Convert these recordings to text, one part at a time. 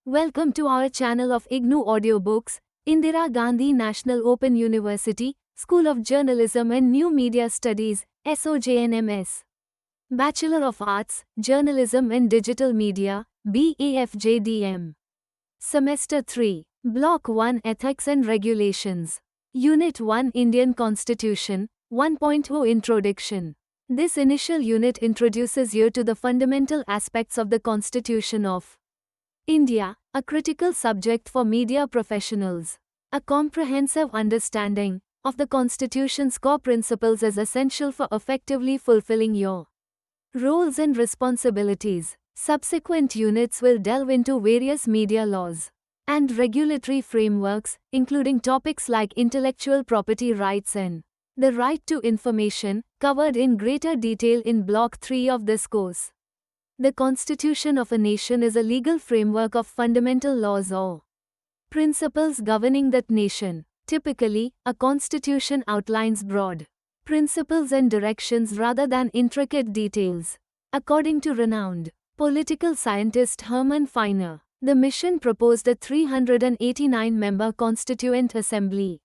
Welcome to our channel of IGNOU Audiobooks, Indira Gandhi National Open University, School of Journalism and New Media Studies, SOJNMS. Bachelor of Arts, Journalism and Digital Media, BAFJDM. Semester 3. Block 1 Ethics and Regulations. Unit 1 Indian Constitution, 1.0 Introduction. This initial unit introduces you to the fundamental aspects of the Constitution of India, a critical subject for media professionals. A comprehensive understanding of the Constitution's core principles is essential for effectively fulfilling your roles and responsibilities. Subsequent units will delve into various media laws and regulatory frameworks, including topics like intellectual property rights and the right to information, covered in greater detail in Block 3 of this course. The Constitution of a nation is a legal framework of fundamental laws or principles governing that nation. Typically, a constitution outlines broad principles and directions rather than intricate details. According to renowned political scientist Hermann Feiner, the mission proposed a 389-member Constituent Assembly,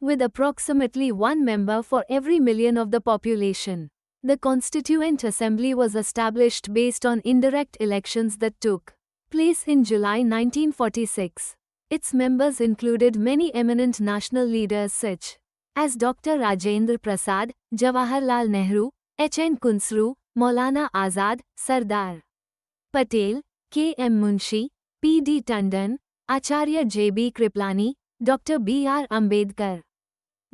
with approximately one member for every million of the population. The Constituent Assembly was established based on indirect elections that took place in July 1946. Its members included many eminent national leaders such as Dr. Rajendra Prasad, Jawaharlal Nehru, H.N. Kunsru, Maulana Azad, Sardar Patel, K.M. Munshi, P.D. Tandon, Acharya J.B. Kriplani, Dr. B.R. Ambedkar,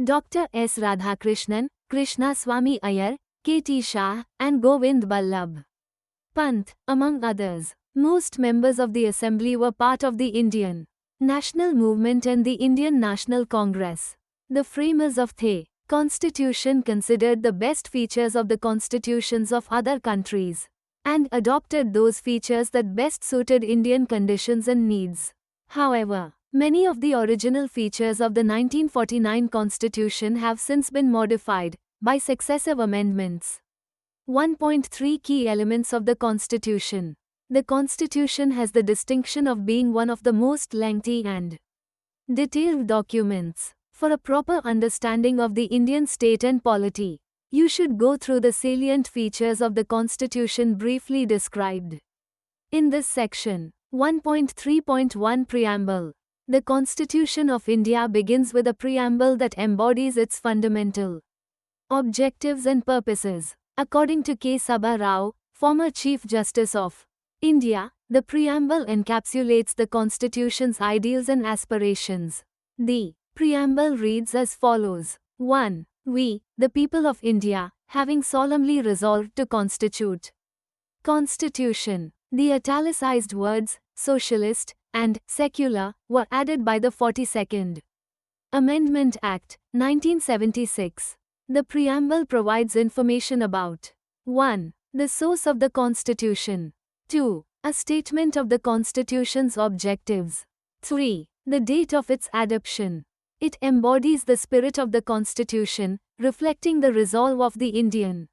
Dr. S. Radhakrishnan, Krishnaswamy Iyer, K.T. Shah, and Govind Ballabh Pant, among others. Most members of the Assembly were part of the Indian National Movement and the Indian National Congress. The framers of the Constitution considered the best features of the constitutions of other countries and adopted those features that best suited Indian conditions and needs. However, many of the original features of the 1949 Constitution have since been modified by successive amendments. 1.3 Key elements of the Constitution. The Constitution has the distinction of being one of the most lengthy and detailed documents. For a proper understanding of the Indian state and polity, you should go through the salient features of the Constitution briefly described in this section. 1.3.1 Preamble. The Constitution of India begins with a preamble that embodies its fundamental objectives and purposes. According to K. Subba Rao, former Chief Justice of India, the preamble encapsulates the Constitution's ideals and aspirations. The preamble reads as follows. 1. We, the people of India, having solemnly resolved to constitute Constitution. The italicized words, socialist, and secular, were added by the 42nd Amendment Act, 1976. The preamble provides information about 1. The source of the Constitution. 2. A statement of the Constitution's objectives. 3. The date of its adoption. It embodies the spirit of the Constitution, reflecting the resolve of the Indian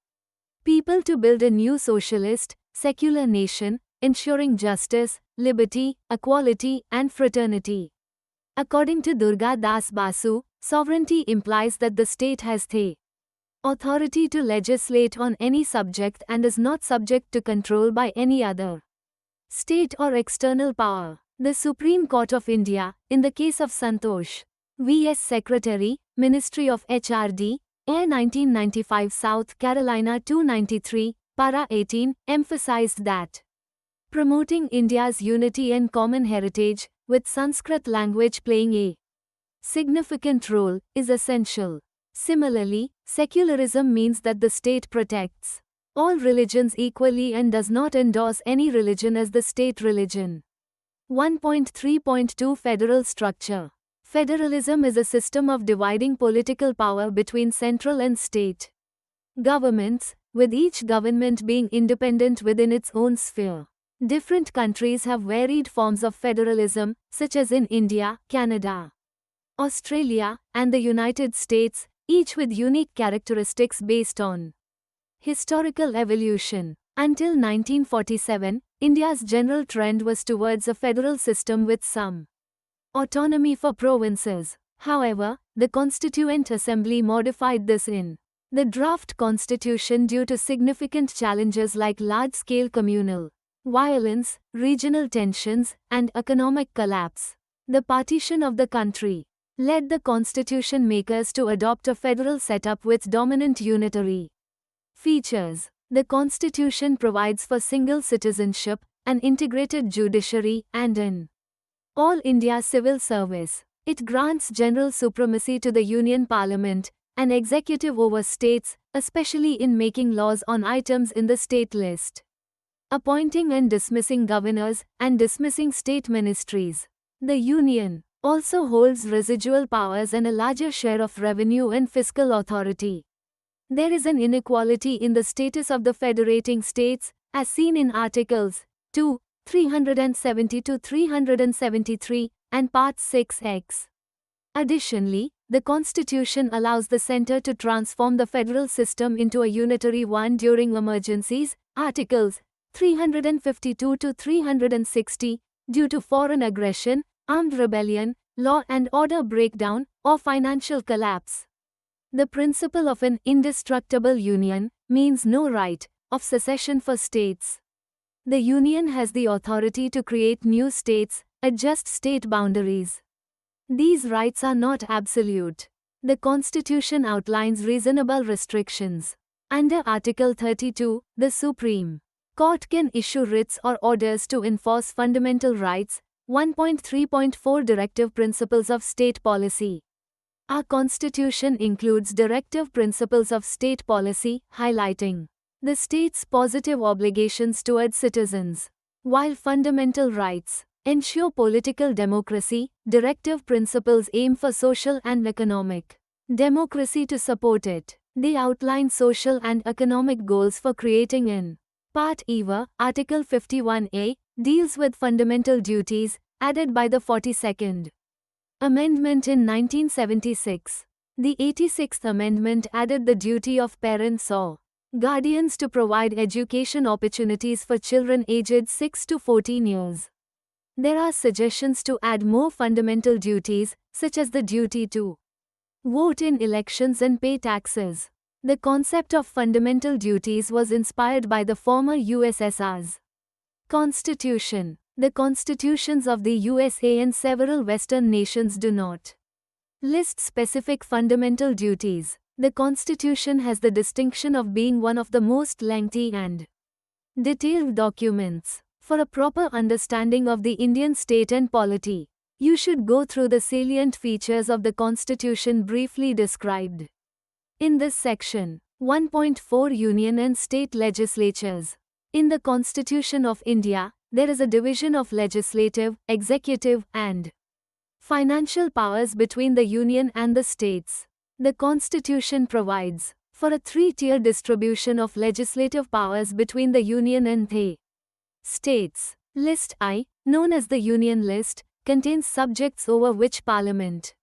people to build a new socialist, secular nation, ensuring justice, liberty, equality, and fraternity. According to Durga Das Basu, sovereignty implies that the state has the authority to legislate on any subject and is not subject to control by any other state or external power. The Supreme Court of India, in the case of Santosh V.S. Secretary, Ministry of HRD, Air 1995 South Carolina 293, Para 18, emphasized that promoting India's unity and common heritage, with Sanskrit language playing a significant role, is essential. Similarly, secularism means that the state protects all religions equally and does not endorse any religion as the state religion. 1.3.2 Federal Structure. Federalism is a system of dividing political power between central and state governments, with each government being independent within its own sphere. Different countries have varied forms of federalism, such as in India, Canada, Australia, and the United States, each with unique characteristics based on historical evolution. Until 1947, India's general trend was towards a federal system with some autonomy for provinces. However, the Constituent Assembly modified this in the draft constitution due to significant challenges like large-scale communal violence, regional tensions, and economic collapse. The partition of the country led the constitution makers to adopt a federal setup with dominant unitary features. The constitution provides for single citizenship, an integrated judiciary, and an all India civil service. It grants general supremacy to the Union Parliament, an executive over states, especially in making laws on items in the state list, appointing and dismissing governors, and dismissing state ministries. The Union also holds residual powers and a larger share of revenue and fiscal authority. There is an inequality in the status of the federating states, as seen in Articles 2, 370 to 373, and Part 6X. Additionally, the Constitution allows the centre to transform the federal system into a unitary one during emergencies, Articles 352 to 360, due to foreign aggression, armed rebellion, law and order breakdown, or financial collapse. The principle of an indestructible union means no right of secession for states. The Union has the authority to create new states, adjust state boundaries. These rights are not absolute. The Constitution outlines reasonable restrictions. Under Article 32, the Supreme Court can issue writs or orders to enforce fundamental rights. 1.3.4 Directive Principles of State Policy. Our Constitution includes directive principles of state policy, highlighting the state's positive obligations towards citizens. While fundamental rights ensure political democracy, directive principles aim for social and economic democracy to support it. They outline social and economic goals for creating an Part EVA, Article 51A, deals with fundamental duties, added by the 42nd Amendment in 1976. The 86th Amendment added the duty of parents or guardians to provide education opportunities for children aged 6 to 14 years. There are suggestions to add more fundamental duties, such as the duty to vote in elections and pay taxes. The concept of fundamental duties was inspired by the former USSR's Constitution. The constitutions of the USA and several Western nations do not list specific fundamental duties. The Constitution has the distinction of being one of the most lengthy and detailed documents. For a proper understanding of the Indian state and polity, you should go through the salient features of the Constitution briefly described in this section. 1.4 Union and State Legislatures. In the Constitution of India, there is a division of legislative, executive, and financial powers between the Union and the states. The Constitution provides for a three-tier distribution of legislative powers between the Union and the states. List I, known as the Union List, contains subjects over which Parliament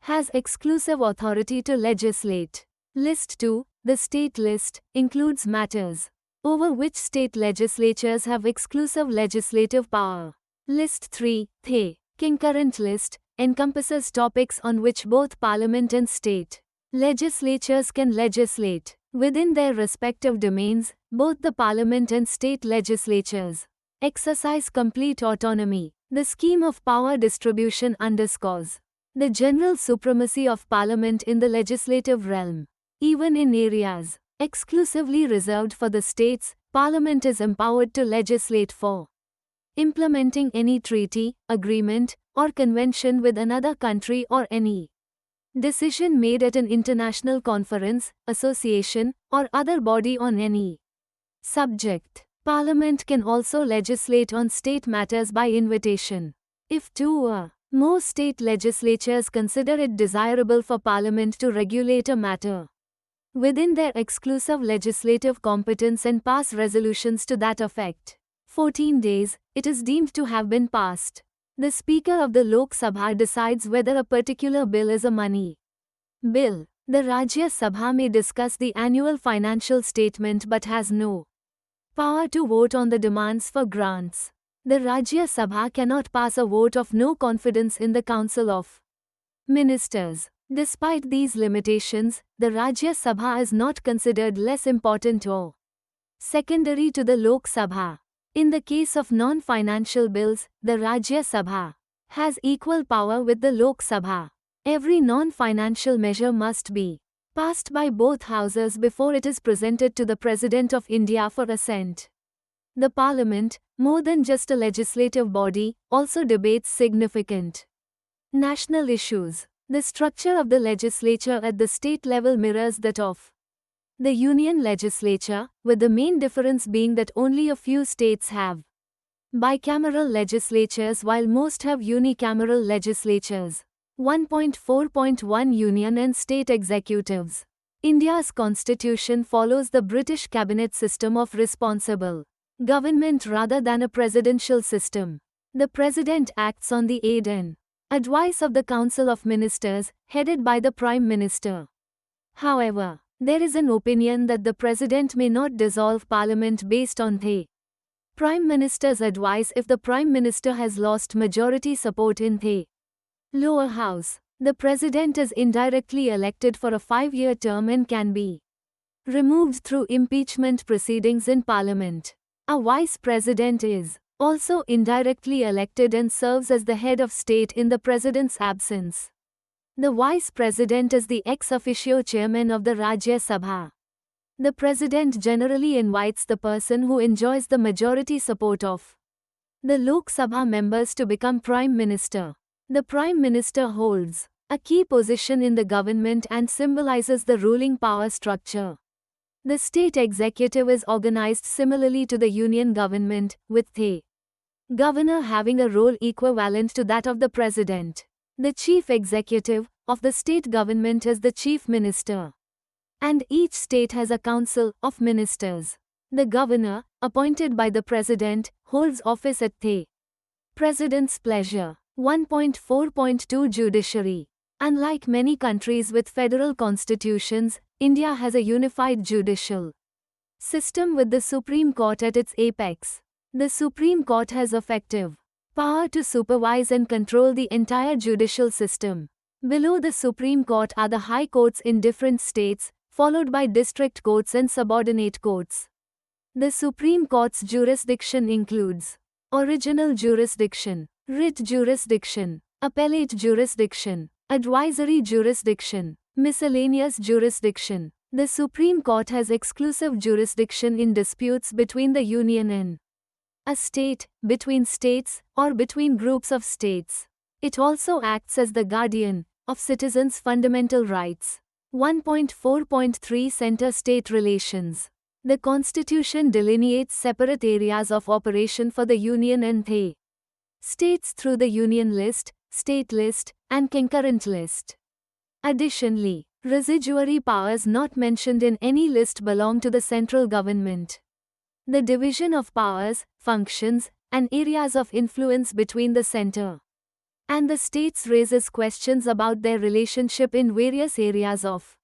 has exclusive authority to legislate. List 2, the State List, includes matters over which state legislatures have exclusive legislative power. List 3, the Concurrent List, encompasses topics on which both Parliament and state legislatures can legislate. Within their respective domains, both the Parliament and state legislatures exercise complete autonomy. The scheme of power distribution underscores the general supremacy of Parliament in the legislative realm. Even in areas exclusively reserved for the states, Parliament is empowered to legislate for implementing any treaty, agreement, or convention with another country or any decision made at an international conference, association, or other body on any subject. Parliament can also legislate on state matters by invitation. If two or more state legislatures consider it desirable for Parliament to regulate a matter within their exclusive legislative competence and pass resolutions to that effect, 14 days, it is deemed to have been passed. The Speaker of the Lok Sabha decides whether a particular bill is a money bill. The Rajya Sabha may discuss the annual financial statement but has no Power to vote on the demands for grants. The Rajya Sabha cannot pass a vote of no confidence in the Council of Ministers. Despite these limitations, the Rajya Sabha is not considered less important or secondary to the Lok Sabha. In the case of non-financial bills, the Rajya Sabha has equal power with the Lok Sabha. Every non-financial measure must be passed by both houses before it is presented to the President of India for assent. The Parliament, more than just a legislative body, also debates significant national issues. The structure of the legislature at the state level mirrors that of the union legislature, with the main difference being that only a few states have bicameral legislatures while most have unicameral legislatures. 1.4.1 Union and state executives. India's constitution follows the British cabinet system of responsible government rather than a presidential system. The president acts on the aid and advice of the Council of Ministers, headed by the Prime Minister. However, there is an opinion that the president may not dissolve parliament based on the Prime Minister's advice if the Prime Minister has lost majority support in the lower house. The president is indirectly elected for a 5-year term and can be removed through impeachment proceedings in parliament. A vice president is also indirectly elected and serves as the head of state in the president's absence. The vice president is the ex officio chairman of the Rajya Sabha. The president generally invites the person who enjoys the majority support of the Lok Sabha members to become prime minister. The prime minister holds a key position in the government and symbolizes the ruling power structure. The state executive is organized similarly to the union government, with the governor having a role equivalent to that of the president. The chief executive of the state government is the chief minister, and each state has a council of ministers. The governor, appointed by the president, holds office at the president's pleasure. 1.4.2 Judiciary. Unlike many countries with federal constitutions, India has a unified judicial system with the Supreme Court at its apex. The Supreme Court has effective power to supervise and control the entire judicial system. Below the Supreme Court are the high courts in different states, followed by district courts and subordinate courts. The Supreme Court's jurisdiction includes original jurisdiction, writ jurisdiction, appellate jurisdiction, advisory jurisdiction, miscellaneous jurisdiction. The Supreme Court has exclusive jurisdiction in disputes between the union and a state, between states, or between groups of states. It also acts as the guardian of citizens' fundamental rights. 1.4.3 Center-state relations. The Constitution delineates separate areas of operation for the union and the states through the Union List, State List, and Concurrent List. Additionally, residuary powers not mentioned in any list belong to the central government. The division of powers, functions, and areas of influence between the center and the states raises questions about their relationship in various areas of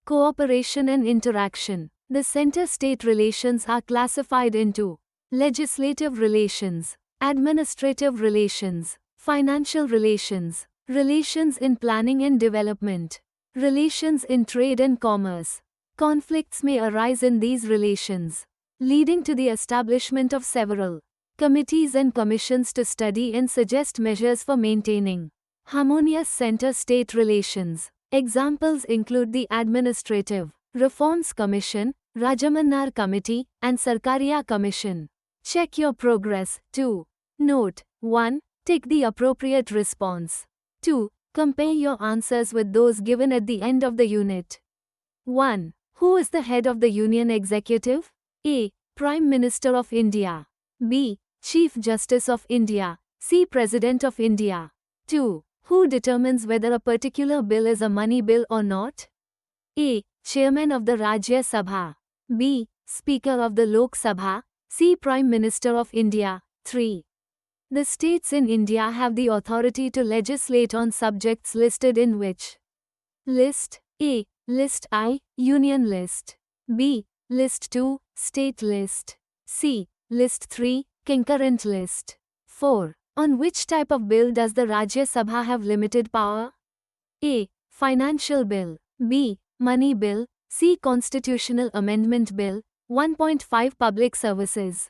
cooperation and interaction. The center-state relations are classified into legislative relations, administrative relations, financial relations, relations in planning and development, relations in trade and commerce. Conflicts may arise in these relations, leading to the establishment of several committees and commissions to study and suggest measures for maintaining harmonious center-state relations. Examples include the Administrative Reforms Commission, Rajamannar Committee, and Sarkaria Commission. Check your progress. 2. Note 1. Take the appropriate response. 2. Compare your answers with those given at the end of the unit. 1. Who is the head of the Union Executive? A. Prime Minister of India. B. Chief Justice of India. C. President of India. 2. Who determines whether a particular bill is a money bill or not? A. Chairman of the Rajya Sabha. B. Speaker of the Lok Sabha. C. Prime Minister of India. 3. The states in India have the authority to legislate on subjects listed in which list? A. List I, Union List. B. List 2, State List. C. List 3, concurrent list. 4. On which type of bill does the Rajya Sabha have limited power? A. Financial bill. B. Money bill. C. Constitutional amendment bill. 1.5 Public services.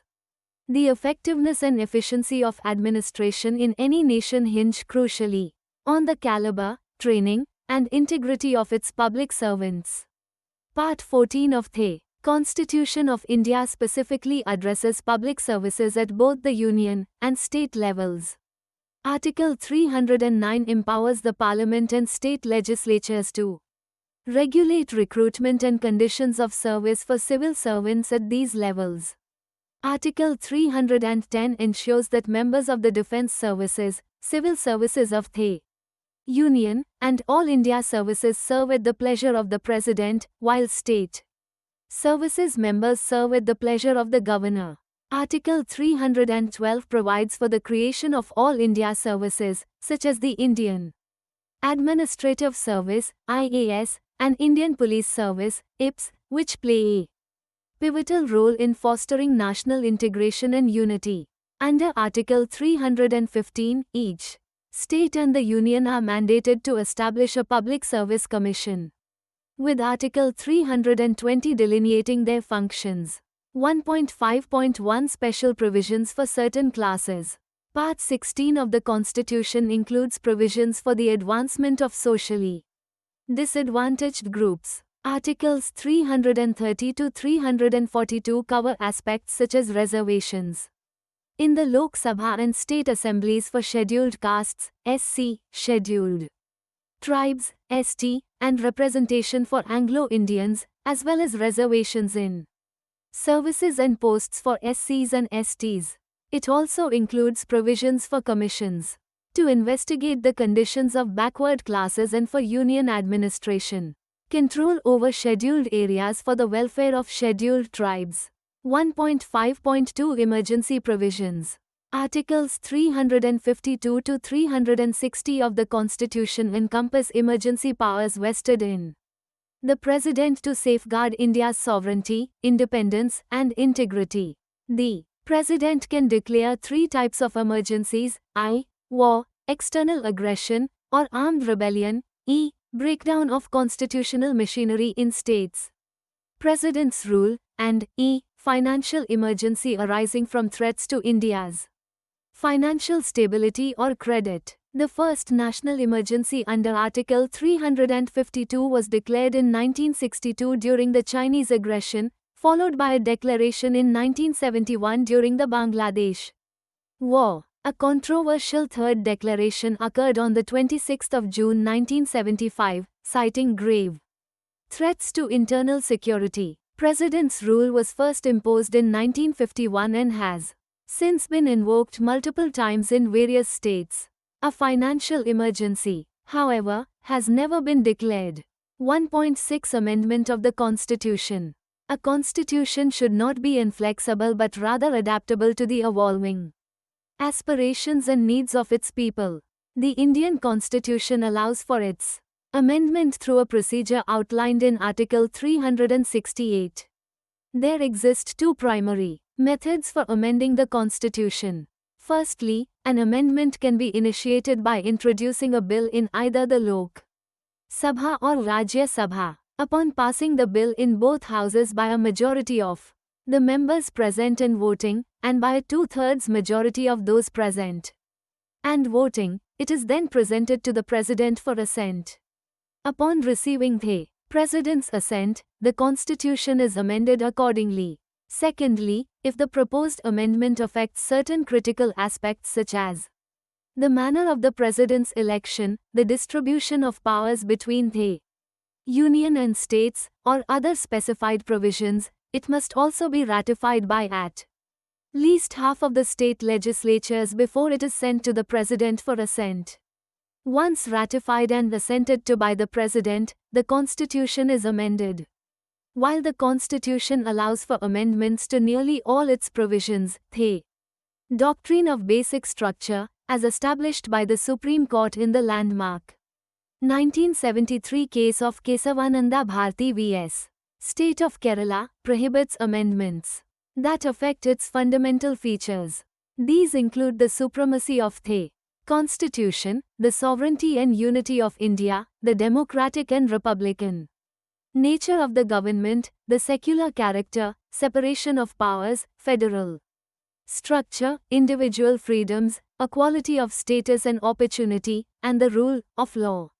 The effectiveness and efficiency of administration in any nation hinge crucially on the caliber, training, and integrity of its public servants. Part 14 of the Constitution of India specifically addresses public services at both the union and state levels. Article 309 empowers the Parliament and state legislatures to regulate recruitment and conditions of service for civil servants at these levels. Article 310 ensures that members of the defence services, civil services of the Union, and all India services serve at the pleasure of the President, while state services members serve at the pleasure of the Governor. Article 312 provides for the creation of all India services, such as the Indian Administrative Service, IAS, and Indian Police Service, IPS, which play a pivotal role in fostering national integration and unity. Under Article 315, each state and the Union are mandated to establish a Public Service Commission, with Article 320 delineating their functions. 1.5.1 Special provisions for certain classes. Part 16 of the Constitution includes provisions for the advancement of socially disadvantaged groups. Articles 330 to 342 cover aspects such as reservations in the Lok Sabha and state assemblies for scheduled castes, SC, scheduled tribes, ST, and representation for Anglo-Indians, as well as reservations in services and posts for SCs and STs. It also includes provisions for commissions to investigate the conditions of backward classes and for union administration. Control over scheduled areas for the welfare of scheduled tribes. 1.5.2 Emergency provisions. Articles 352 to 360 of the Constitution encompass emergency powers vested in the President to safeguard India's sovereignty, independence, and integrity. The President can declare three types of emergencies: I. War, external aggression, or armed rebellion; E. Breakdown of constitutional machinery in states, President's rule; and E. Financial emergency arising from threats to India's financial stability or credit. The first national emergency under Article 352 was declared in 1962 during the Chinese aggression, followed by a declaration in 1971 during the Bangladesh War. A controversial third declaration occurred on the 26th of June 1975, citing grave threats to internal security. President's rule was first imposed in 1951 and has since been invoked multiple times in various states. A financial emergency, however, has never been declared. 1.6 Amendment of the Constitution. A constitution should not be inflexible but rather adaptable to the evolving aspirations and needs of its people. The Indian Constitution allows for its amendment through a procedure outlined in Article 368. There exist two primary methods for amending the Constitution. Firstly, an amendment can be initiated by introducing a bill in either the Lok Sabha or Rajya Sabha. Upon passing the bill in both houses by a majority of the members present and voting, and by a two-thirds majority of those present and voting, it is then presented to the President for assent. Upon receiving the President's assent, the Constitution is amended accordingly. Secondly, if the proposed amendment affects certain critical aspects such as the manner of the President's election, the distribution of powers between the Union and states, or other specified provisions, it must also be ratified by at least half of the state legislatures before it is sent to the President for assent. Once ratified and assented to by the President, the Constitution is amended. While the Constitution allows for amendments to nearly all its provisions, the doctrine of basic structure, as established by the Supreme Court in the landmark 1973 case of Kesavananda Bharti vs. State of Kerala, prohibits amendments. that affect its fundamental features. These include the supremacy of the Constitution, the sovereignty and unity of India, the democratic and republican nature of the government, the secular character, separation of powers, federal structure, individual freedoms, equality of status and opportunity, and the rule of law.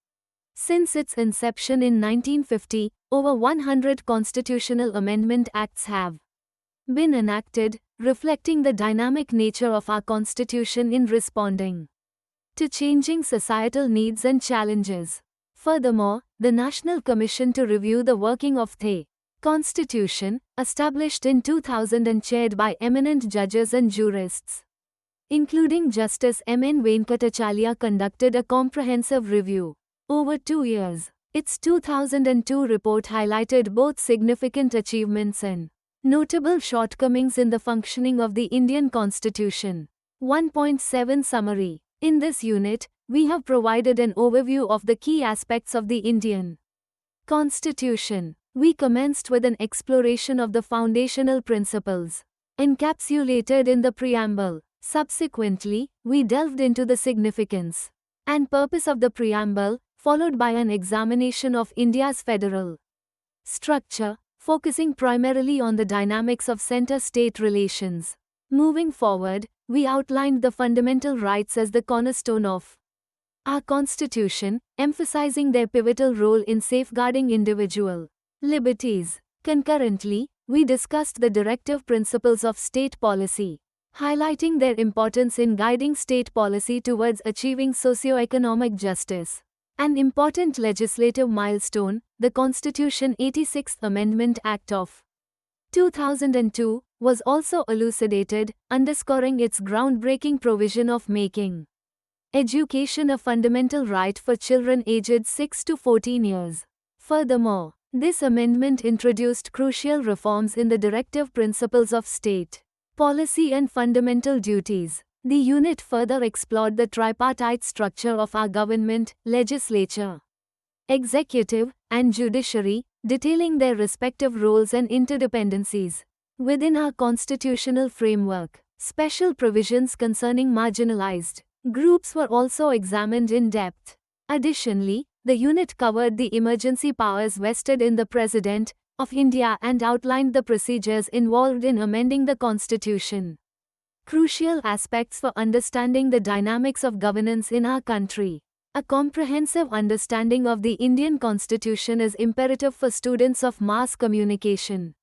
Since its inception in 1950, over 100 constitutional amendment acts have been enacted, reflecting the dynamic nature of our constitution in responding to changing societal needs and challenges. Furthermore, the National Commission to Review the Working of the Constitution, established in 2000 and chaired by eminent judges and jurists, including Justice M.N. Venkatachalya, conducted a comprehensive review over 2 years. Its 2002 report highlighted both significant achievements and notable shortcomings in the functioning of the Indian Constitution. 1.7 Summary. In this unit, we have provided an overview of the key aspects of the Indian Constitution. We commenced with an exploration of the foundational principles encapsulated in the preamble. Subsequently, we delved into the significance and purpose of the preamble, followed by an examination of India's federal structure, focusing primarily on the dynamics of center-state relations. Moving forward, we outlined the fundamental rights as the cornerstone of our Constitution, emphasizing their pivotal role in safeguarding individual liberties. Concurrently, we discussed the directive principles of state policy, highlighting their importance in guiding state policy towards achieving socio-economic justice. An important legislative milestone, the Constitution 86th Amendment Act of 2002, was also elucidated, underscoring its groundbreaking provision of making education a fundamental right for children aged 6 to 14 years. Furthermore, this amendment introduced crucial reforms in the directive principles of state policy and fundamental duties. The unit further explored the tripartite structure of our government, legislature, executive, and judiciary, detailing their respective roles and interdependencies. Within our constitutional framework, special provisions concerning marginalized groups were also examined in depth. Additionally, the unit covered the emergency powers vested in the President of India and outlined the procedures involved in amending the Constitution. Crucial aspects for understanding the dynamics of governance in our country. A comprehensive understanding of the Indian Constitution is imperative for students of mass communication,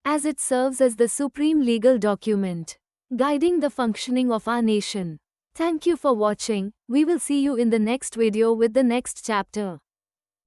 as it serves as the supreme legal document guiding the functioning of our nation. Thank you for watching. We will see you in the next video with the next chapter.